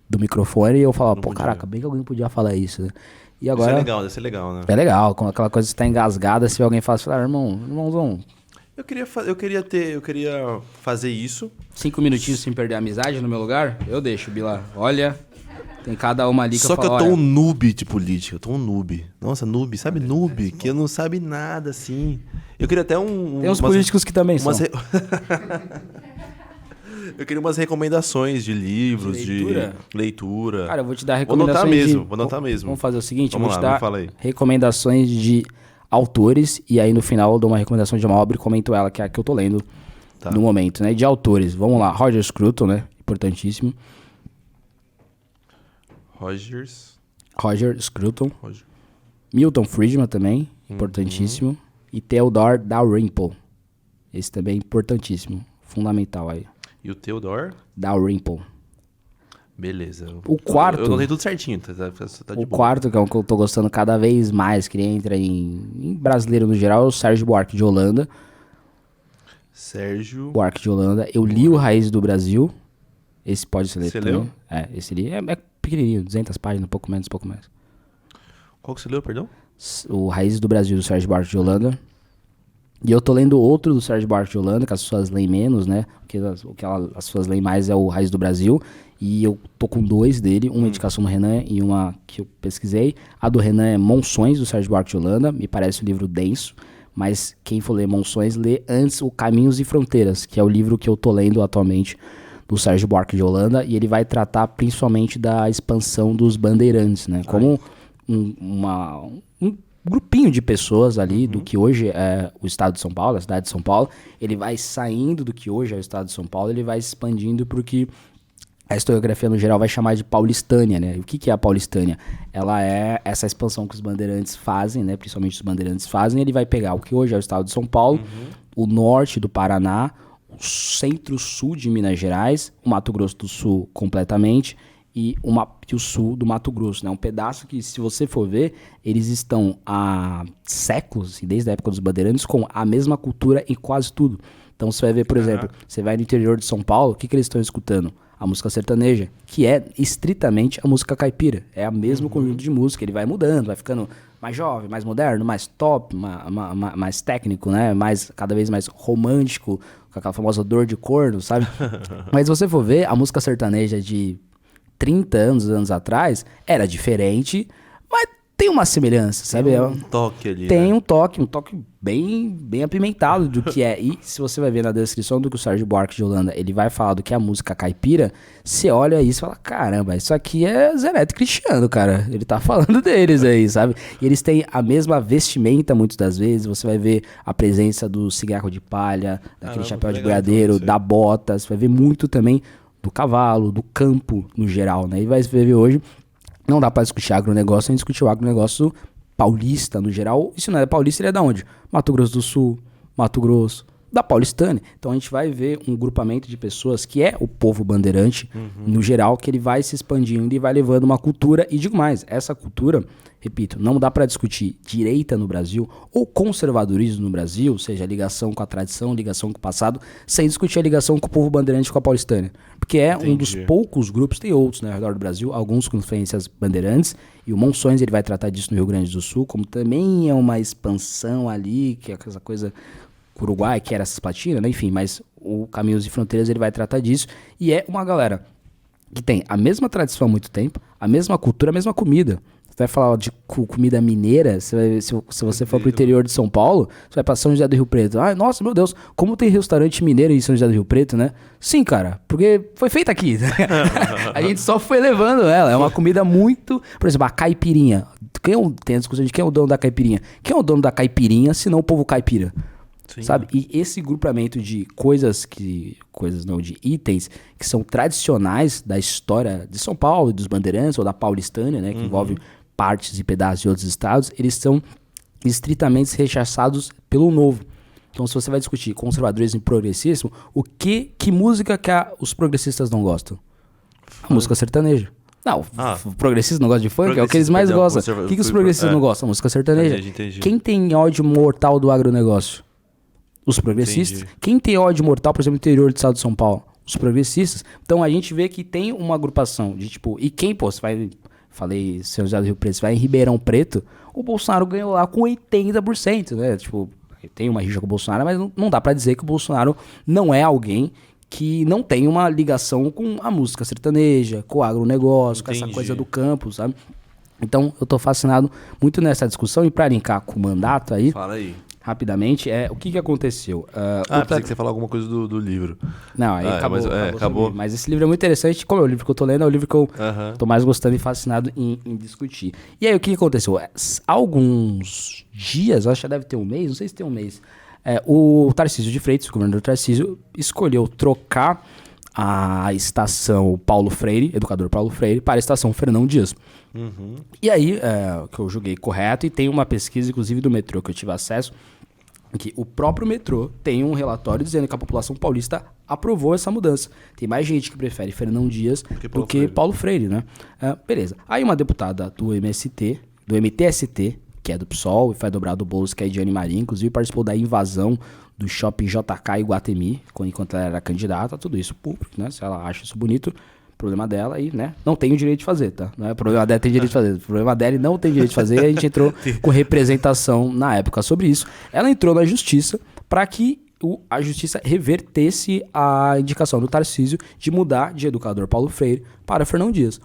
do microfone e eu falava, Não pô, podia. caraca, bem que alguém podia falar isso, né? E Isso é agora... legal, deve ser legal, né? É legal, com aquela coisa que você tá engasgada, se alguém fala, irmãozão, Eu queria fazer isso. 5 minutinhos sem perder a amizade no meu lugar, eu deixo, Bila. Olha, tem cada uma ali que Só eu que falo, eu tô olha, um noob de política, eu tô um noob. Nossa, noob, sabe noob? Que não sabe nada, assim. Eu queria até tem uns políticos que também são. Eu queria umas recomendações de livros, De leitura? de leitura. Cara, eu vou te dar Vou anotar recomendações mesmo, vou anotar mesmo. Vamos fazer o seguinte, Vamos eu vou lá, te me fala dar aí. recomendações de autores e aí no final eu dou uma recomendação de uma obra e comento ela, que é a que eu tô lendo Tá. no momento, né? De autores, vamos lá, Roger Scruton, né? Importantíssimo. Roger Scruton. Milton Friedman também, importantíssimo. E Theodore Dalrymple. Esse também é importantíssimo, fundamental aí. E o Theodore? Dalrymple. Beleza. O quarto... Eu anotei tudo certinho, tá de O boa. quarto, que é o que eu tô gostando cada vez mais, que entra em brasileiro no geral, é o Sérgio Buarque de Holanda. Sérgio... Buarque de Holanda. Eu li o Raiz do Brasil. Esse pode ser lido Você também. leu? É, esse ali é pequenininho, 200 páginas, pouco menos. Qual que você leu, perdão? O Raiz do Brasil, do Sérgio Buarque de Holanda. E eu tô lendo outro do Sérgio Buarque de Holanda, que as pessoas leem menos, né? O que as pessoas leem mais é o Raiz do Brasil. E eu tô com 2 dele, uma indicação do Renan e uma que eu pesquisei. A do Renan é Monções, do Sérgio Buarque de Holanda. Me parece um livro denso, mas quem for ler Monções, lê antes o Caminhos e Fronteiras, que é o livro que eu tô lendo atualmente do Sérgio Buarque de Holanda. E ele vai tratar principalmente da expansão dos bandeirantes, né? Como um grupinho de pessoas ali do que hoje é o estado de São Paulo, a cidade de São Paulo, ele vai saindo do que hoje é o estado de São Paulo, ele vai se expandindo porque a historiografia no geral vai chamar de paulistânia, né? E o que é a paulistânia? Ela é essa expansão que os bandeirantes fazem, né? Principalmente os bandeirantes fazem, ele vai pegar o que hoje é o estado de São Paulo, o norte do Paraná, o centro-sul de Minas Gerais, o Mato Grosso do Sul completamente, e o sul do Mato Grosso, né? Um pedaço que, se você for ver, eles estão há séculos, desde a época dos bandeirantes, com a mesma cultura em quase tudo. Então você vai ver, por exemplo, você vai no interior de São Paulo, o que eles estão escutando? A música sertaneja, que é estritamente a música caipira. É o mesmo conjunto de música, ele vai mudando, vai ficando mais jovem, mais moderno, mais top, mais técnico, né? Cada vez mais romântico, com aquela famosa dor de corno, sabe? Mas se você for ver, a música sertaneja de 30 anos atrás, era diferente, mas tem uma semelhança, sabe? Tem um toque ali, Tem né? um toque bem apimentado do que é. E se você vai ver na descrição do que o Sérgio Buarque de Holanda, ele vai falar do que é a música caipira, você olha isso e fala, caramba, isso aqui é Zé Neto e Cristiano, cara. Ele tá falando deles aí, sabe? E eles têm a mesma vestimenta muitas das vezes, você vai ver a presença do cigarro de palha, daquele chapéu de legal, boiadeiro, então, da bota, você vai ver muito também do cavalo, do campo no geral, né? E vai ver hoje, não dá pra discutir agronegócio sem discutir o agronegócio paulista no geral. E se não é paulista, ele é da onde? Mato Grosso do Sul, Mato Grosso, da Paulistânia. Então a gente vai ver um grupamento de pessoas que é o povo bandeirante no geral, que ele vai se expandindo e vai levando uma cultura. E digo mais, essa cultura, repito, não dá pra discutir direita no Brasil ou conservadorismo no Brasil, seja ligação com a tradição, ligação com o passado, sem discutir a ligação com o povo bandeirante com a Paulistânia. Porque é um dos poucos grupos, tem outros, né, ao redor do Brasil, alguns com influências bandeirantes, e o Monções ele vai tratar disso no Rio Grande do Sul, como também é uma expansão ali, que é essa coisa com o Uruguai, que era essa platina, né, enfim, mas o Caminhos e Fronteiras ele vai tratar disso, e é uma galera que tem a mesma tradição há muito tempo, a mesma cultura, a mesma comida. Você vai falar de comida mineira, se você for pro interior de São Paulo, você vai pra São José do Rio Preto. Ai, nossa, meu Deus, como tem restaurante mineiro em São José do Rio Preto, né? Sim, cara, porque foi feita aqui. A gente só foi levando ela. É uma comida muito... Por exemplo, a caipirinha. Tem a discussão de quem é o dono da caipirinha. Quem é o dono da caipirinha, se não o povo caipira? Sim. Sabe? E esse grupamento de de itens que são tradicionais da história de São Paulo, dos bandeirantes ou da paulistânia, né? Que envolve partes e pedaços de outros estados, eles são estritamente rechaçados pelo novo. Então, se você vai discutir conservadorismo e progressismo, que música que os progressistas não gostam? A música sertaneja. Não, o progressista não gosta de funk, é o que eles mais gostam. O que os progressistas não gostam? A música sertaneja. Entendi. Quem tem ódio mortal do agronegócio? Os progressistas. Entendi. Quem tem ódio mortal, por exemplo, no interior do estado de São Paulo? os progressistas. Então a gente vê que tem uma agrupação de tipo, e quem, pô, você vai, falei, São José do Rio Preto, você vai em Ribeirão Preto, o Bolsonaro ganhou lá com 80%, né? Tipo, tem uma rixa com o Bolsonaro, mas não dá pra dizer que o Bolsonaro não é alguém que não tem uma ligação com a música sertaneja, com o agronegócio, com essa coisa do campo, sabe? Então, eu tô fascinado muito nessa discussão, e pra linkar com o mandato aí, Fala aí. rapidamente, o que aconteceu? Pensei que você ia falar alguma coisa do livro. Não, aí acabou. Mas esse livro é muito interessante, como é o livro que eu tô lendo, é o livro que eu tô mais gostando e fascinado em discutir. E aí, o que aconteceu? Há alguns dias, acho que já deve ter um mês, não sei se tem um mês, o Tarcísio de Freitas, o governador Tarcísio, escolheu trocar a estação Paulo Freire, educador Paulo Freire, para a estação Fernão Dias. E aí, que eu julguei correto, e tem uma pesquisa, inclusive, do metrô que eu tive acesso, que o próprio metrô tem um relatório dizendo que a população paulista aprovou essa mudança. Tem mais gente que prefere Fernão Dias do que Paulo Freire, né? Beleza. Aí uma deputada do MTST, que é do PSOL, e foi dobrado do Boulos, que é Ediane Maria, inclusive participou da invasão do shopping JK Iguatemi, enquanto ela era candidata, tudo isso público, né? Se ela acha isso bonito, problema dela e, né? Não tem o direito de fazer, tá? Não é problema dela, tem direito de fazer. O problema dela e não tem direito de fazer, e a gente entrou com representação na época sobre isso. Ela entrou na justiça para que a justiça revertesse a indicação do Tarcísio de mudar de educador Paulo Freire para Fernão Dias.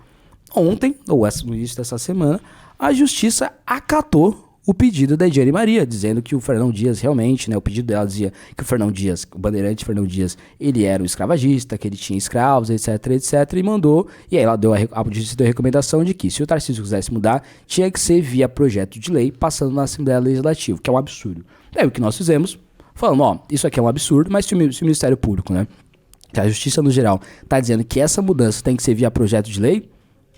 Ontem, ou no início dessa semana, a justiça acatou o pedido da Ediane Maria, dizendo que o Fernão Dias realmente, né, o pedido dela dizia que o Fernão Dias, o bandeirante Fernão Dias, ele era um escravagista, que ele tinha escravos, etc, e mandou, e aí ela deu a justiça deu a recomendação de que se o Tarcísio quisesse mudar, tinha que ser via projeto de lei, passando na Assembleia Legislativa, que é um absurdo. É o que nós fizemos, falando, isso aqui é um absurdo, mas se o Ministério Público, né, que a Justiça no geral, tá dizendo que essa mudança tem que ser via projeto de lei,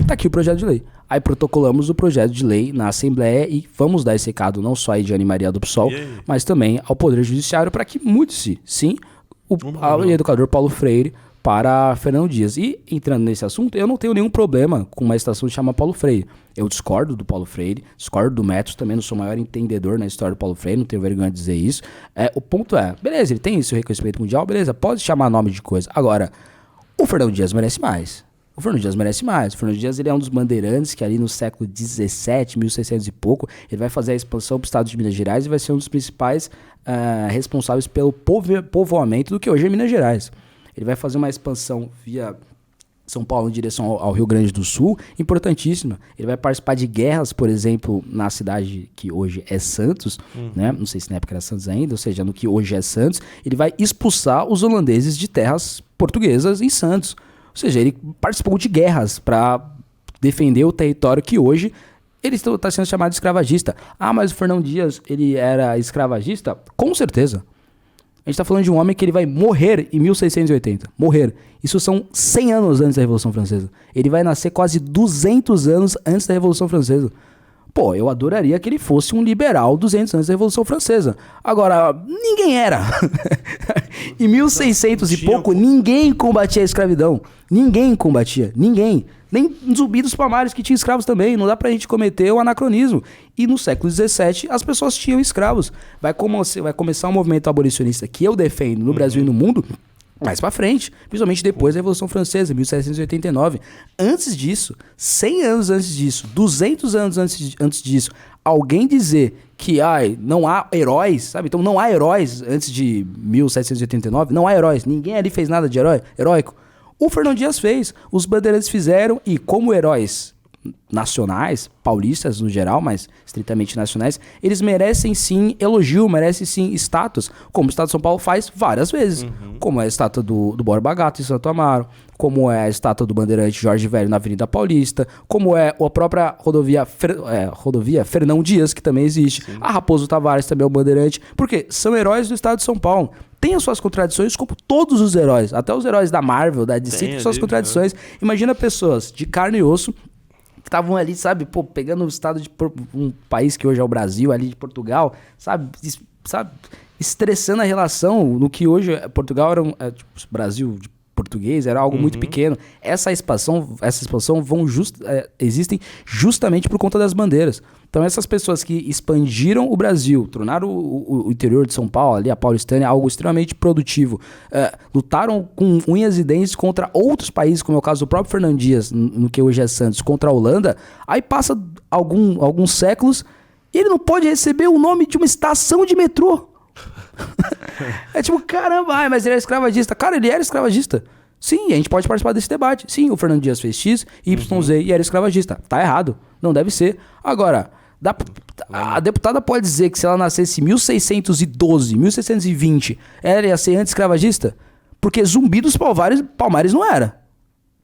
tá aqui o projeto de lei. Aí protocolamos o projeto de lei na Assembleia e vamos dar esse recado não só a Ediane Maria do PSOL, mas também ao Poder Judiciário para que mude-se, sim, o educador Paulo Freire para Fernão Dias. E entrando nesse assunto, eu não tenho nenhum problema com uma estação que chama Paulo Freire. Eu discordo do Paulo Freire, discordo do método, também não sou o maior entendedor na história do Paulo Freire, não tenho vergonha de dizer isso. O ponto beleza, ele tem esse reconhecimento mundial, beleza, pode chamar nome de coisa. Agora, o Fernão Dias merece mais. O Fernão Dias merece mais. O Fernão Dias ele é um dos bandeirantes que ali no século XVII, 1600 e pouco, ele vai fazer a expansão para o estado de Minas Gerais e vai ser um dos principais responsáveis pelo povoamento do que hoje é Minas Gerais. Ele vai fazer uma expansão via São Paulo em direção ao Rio Grande do Sul, importantíssima. Ele vai participar de guerras, por exemplo, na cidade que hoje é Santos, né? Não sei se na época era Santos ainda, ou seja, no que hoje é Santos. Ele vai expulsar os holandeses de terras portuguesas em Santos. Ou seja, ele participou de guerras para defender o território que hoje ele está sendo chamado de escravagista. Mas o Fernão Dias, ele era escravagista? Com certeza. A gente está falando de um homem que ele vai morrer em 1680. Morrer. Isso são 100 anos antes da Revolução Francesa. Ele vai nascer quase 200 anos antes da Revolução Francesa. Pô, eu adoraria que ele fosse um liberal 200 anos da Revolução Francesa. Agora, ninguém era. Em 1600 e pouco, ninguém combatia a escravidão. Ninguém combatia. Ninguém. Nem Zumbi dos Palmares, que tinha escravos também. Não dá pra gente cometer o anacronismo. E no século XVII, as pessoas tinham escravos. Vai começar um movimento abolicionista que eu defendo no Brasil e no mundo mais pra frente, principalmente depois da Revolução Francesa, 1789. Antes disso, 100 anos antes disso, 200 anos antes disso, alguém dizer que não há heróis, sabe? Então não há heróis antes de 1789, não há heróis, ninguém ali fez nada de heróico. O Fernão Dias fez, os bandeirantes fizeram, e como heróis nacionais, paulistas no geral, mas estritamente nacionais, eles merecem sim elogio, merecem sim status, como o Estado de São Paulo faz várias vezes, como é a estátua do Borba Gato em Santo Amaro, como é a estátua do bandeirante Jorge Velho na Avenida Paulista, como é a própria rodovia Fernão Dias, que também existe, a Raposo Tavares também é um bandeirante, porque são heróis do Estado de São Paulo. Tem as suas contradições, como todos os heróis, até os heróis da Marvel, da DC, têm suas contradições. Imagina pessoas de carne e osso que estavam ali, sabe, pegando o estado de um país que hoje é o Brasil, ali de Portugal, sabe, estressando a relação no que hoje Portugal era Brasil de português, era algo muito pequeno. Essa expansão existem justamente por conta das bandeiras. Então essas pessoas que expandiram o Brasil, tornaram o interior de São Paulo, ali a Paulistânia, algo extremamente produtivo, lutaram com unhas e dentes contra outros países, como é o caso do próprio Fernando Dias, no que hoje é Santos, contra a Holanda, aí passa alguns séculos e ele não pode receber o nome de uma estação de metrô. É tipo, caramba, mas ele era escravagista. Cara, ele era escravagista. Sim, a gente pode participar desse debate. Sim, o Fernando Dias fez X, Y, Z e era escravagista. Tá errado. Não deve ser. Agora, a deputada pode dizer que se ela nascesse em 1612, 1620, ela ia ser anti-escravagista? Porque Zumbi dos Palmares não era.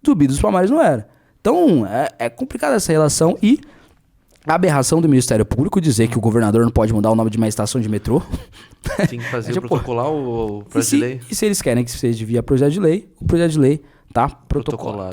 Zumbi dos Palmares não era. Então, é complicada essa relação e a aberração do Ministério Público dizer que o governador não pode mudar o nome de uma estação de metrô. Tem que fazer protocolar o projeto de lei. E se eles querem que seja via projeto de lei, o projeto de lei tá protocolado.